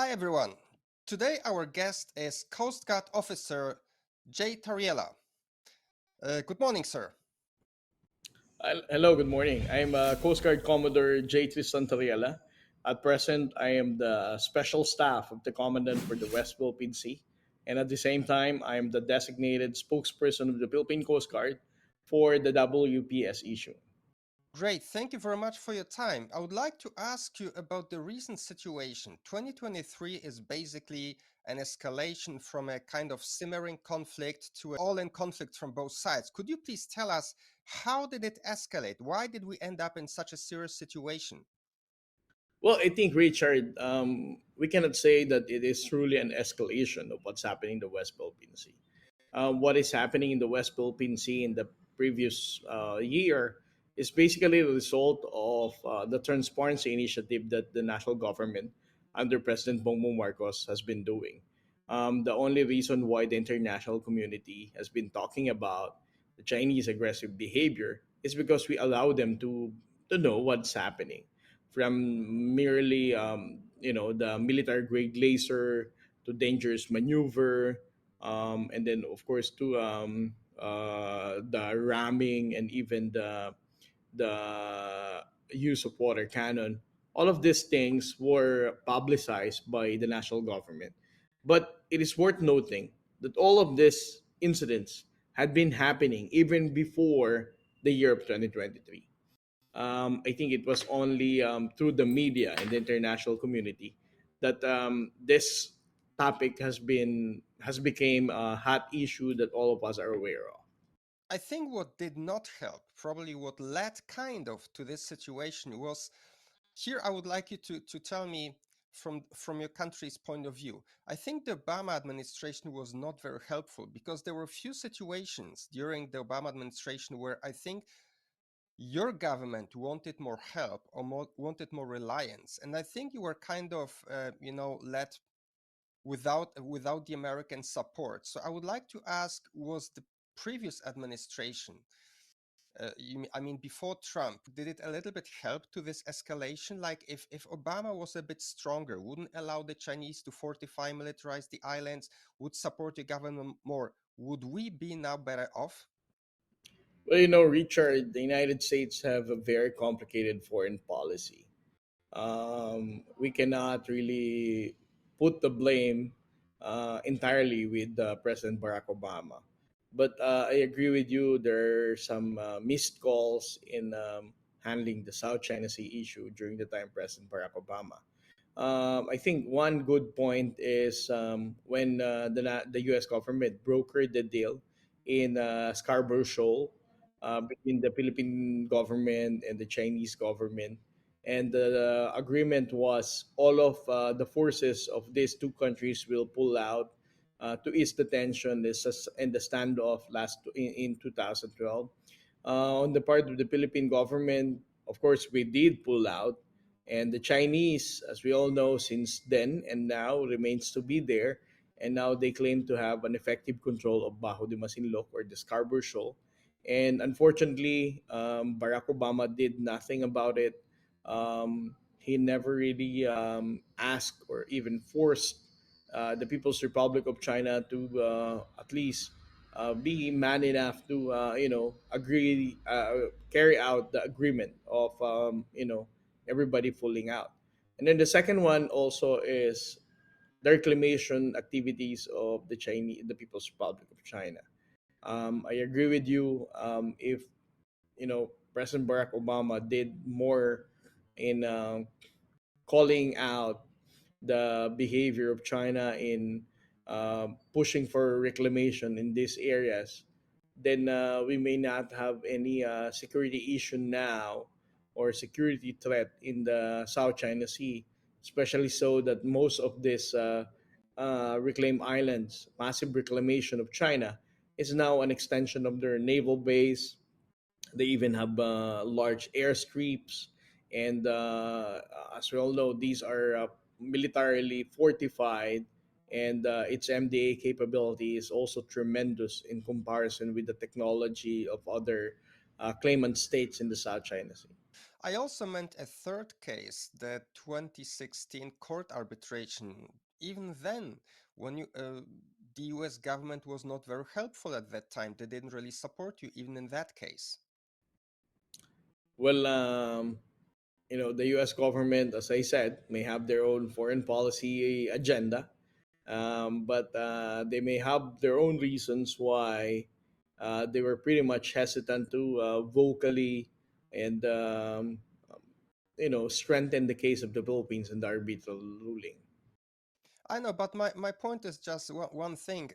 Hi everyone. Today our guest is Coast Guard Officer J. Tariella. Good morning, sir. Hello, good morning. I'm Coast Guard Commodore J. Tristan Tariella. At present, I am the special staff of the Commandant for the West Philippine Sea. And at the same time, I am the designated spokesperson of the Philippine Coast Guard for the WPS issue. Great, thank you very much for your time. I would like to ask you about the recent situation. 2023 is basically an escalation from a kind of simmering conflict to an all in conflict from both sides. Could you please tell us how did it escalate? Why did we end up in such a serious situation? Well, I think, Richard, we cannot say that it is truly an escalation of what's happening in the West Philippine Sea. What is happening in the West Philippine Sea in the previous year is basically the result of the transparency initiative that the national government under President Bongbong Marcos has been doing. The only reason why the international community has been talking about the Chinese aggressive behavior is because we allow them to know what's happening, from merely the military grade laser to dangerous maneuver, and then of course to the ramming and even the use of water cannon. All of these things were publicized by the national government. But it is worth noting that all of these incidents had been happening even before the year of 2023. I think it was only through the media and the international community that this topic has become a hot issue that all of us are aware of. I think what did not help, probably what led kind of to this situation was here I would like you to tell me from your country's point of view. I think the Obama administration was not very helpful because there were a few situations during the Obama administration where I think your government wanted more help or wanted more reliance, and I think you were kind of led without the American support. So I would like to ask: was the previous administration I mean, before Trump, did it a little bit help to this escalation? Like, if Obama was a bit stronger, wouldn't allow the Chinese to fortify, militarize the islands, would support the government more, would we be now better off? Well, Richard, the United States have a very complicated foreign policy. We cannot really put the blame entirely with President Barack Obama. But I agree with you. There are some missed calls in handling the South China Sea issue during the time President Barack Obama. I think one good point is when the U.S. government brokered the deal in Scarborough Shoal between the Philippine government and the Chinese government, and the agreement was all of the forces of these two countries will pull out to ease the tension and the standoff in 2012. On the part of the Philippine government, of course, we did pull out, and the Chinese, as we all know, since then and now remains to be there. And now they claim to have an effective control of Bajo de Masinloc or the Scarborough Shoal. And unfortunately, Barack Obama did nothing about it. He never really asked or even forced the People's Republic of China to at least be man enough to agree, carry out the agreement of everybody pulling out. And then the second one also is the reclamation activities of the People's Republic of China. I agree with you. If President Barack Obama did more in calling out the behavior of China in pushing for reclamation in these areas, then we may not have any security issue now or security threat in the South China Sea, especially so that most of these reclaimed islands, massive reclamation of China, is now an extension of their naval base. They even have large airstrips, and as we all know, these are militarily fortified, and its MDA capability is also tremendous in comparison with the technology of other claimant states in the South China Sea. I also meant a third case, the 2016 court arbitration. Even then, when the US government was not very helpful at that time, they didn't really support you, even in that case. Well, the U.S. government, as I said, may have their own foreign policy agenda, but they may have their own reasons why they were pretty much hesitant to vocally and strengthen the case of the Philippines in the arbitral ruling. I know, but my point is just one thing.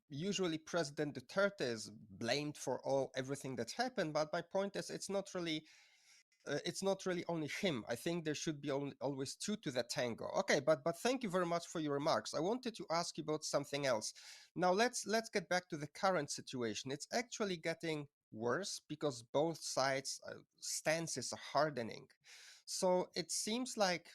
Usually, President Duterte is blamed for everything that happened, but my point is it's not really only him. I think there should be always two to the tango. Okay, but thank you very much for your remarks. I wanted to ask you about something else. Now let's get back to the current situation. It's actually getting worse because both sides' stances are hardening. So it seems like,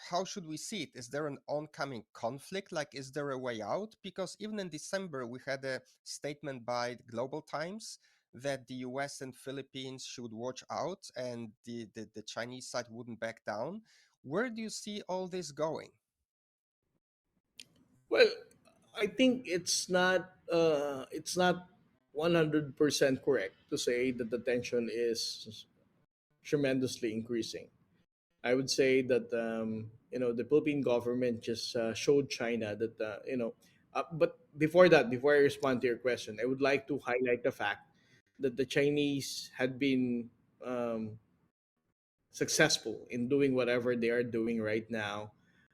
how should we see it? Is there an oncoming conflict? Like, is there a way out? Because even in December, we had a statement by the Global Times that the US and Philippines should watch out and the Chinese side wouldn't back down. Where do you see all this going? Well, I think it's not 100% correct to say that the tension is tremendously increasing. I would say that the Philippine government just showed China that But before that, before I respond to your question, I would like to highlight the fact that the Chinese had been um, successful in doing whatever they are doing right now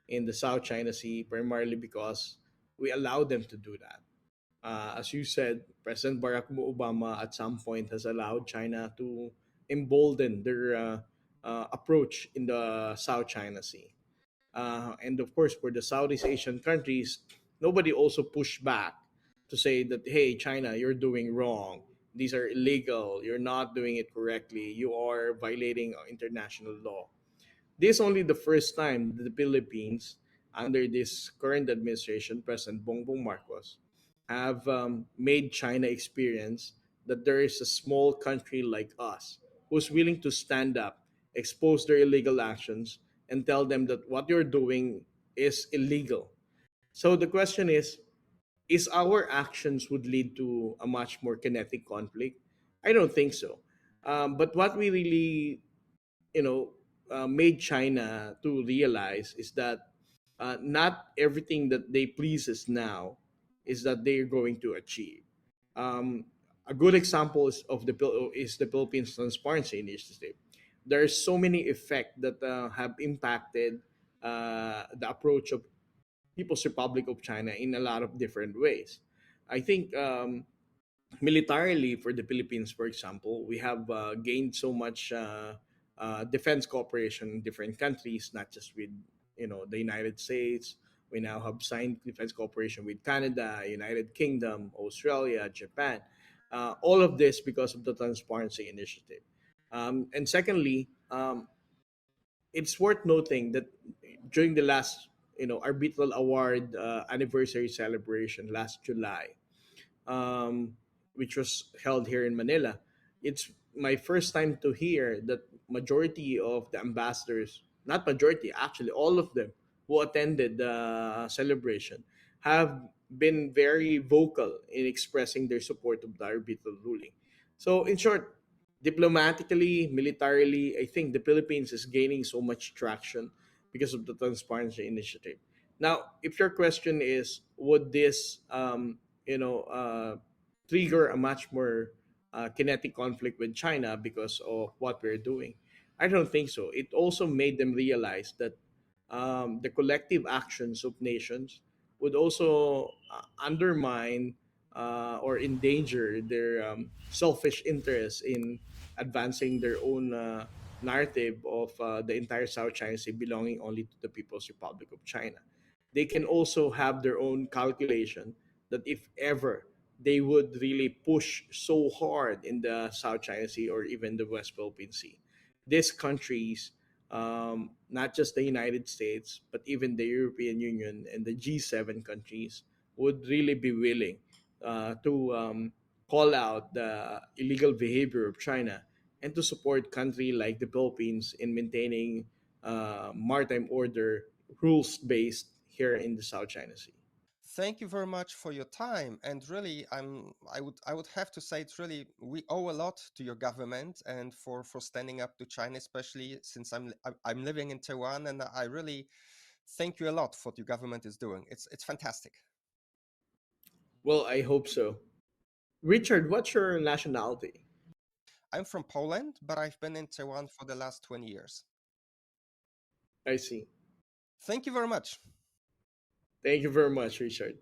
in the South China Sea, primarily because we allowed them to do that. As you said, President Barack Obama at some point has allowed China to embolden their approach in the South China Sea. And of course, for the Southeast Asian countries, nobody also pushed back to say that, hey, China, you're doing wrong. These are illegal. You're not doing it correctly. You are violating international law. This is only the first time that the Philippines, under this current administration, President Bongbong Marcos, have made China experience that there is a small country like us who's willing to stand up, expose their illegal actions, and tell them that what you're doing is illegal. So the question is our actions would lead to a much more kinetic conflict? I don't think so. But what we really made China to realize is that not everything that they please us now is that they're going to achieve. Um, a good example is the Philippines Transparency Initiative. There are so many effects that have impacted the approach of People's Republic of China in a lot of different ways. I think militarily for the Philippines, for example, we have gained so much defense cooperation in different countries, not just with the United States. We now have signed defense cooperation with Canada, United Kingdom, Australia, Japan. All of this because of the Transparency Initiative. And secondly, it's worth noting that during the last arbitral award anniversary celebration last July, um, which was held here in Manila. It's my first time to hear that majority of the ambassadors, not majority, actually all of them who attended the celebration, have been very vocal in expressing their support of the arbitral ruling. So, in short, diplomatically, militarily, I think the Philippines is gaining so much traction because of the Transparency Initiative. Now, if your question is, would this trigger a much more kinetic conflict with China because of what we're doing? I don't think so. It also made them realize that the collective actions of nations would also undermine or endanger their selfish interests in advancing their own narrative of the entire South China Sea belonging only to the People's Republic of China. They can also have their own calculation that if ever they would really push so hard in the South China Sea or even the West Philippine Sea, these countries, not just the United States, but even the European Union and the G7 countries, would really be willing to call out the illegal behavior of China and to support country like the Philippines in maintaining maritime order rules based here in the South China Sea. Thank you very much for your time. And really, I would have to say it's really we owe a lot to your government and for standing up to China, especially since I'm living in Taiwan, and I really thank you a lot for what your government is doing. It's fantastic. Well, I hope so. Richard, what's your nationality? I'm from Poland, but I've been in Taiwan for the last 20 years. I see. Thank you very much. Thank you very much, Richard.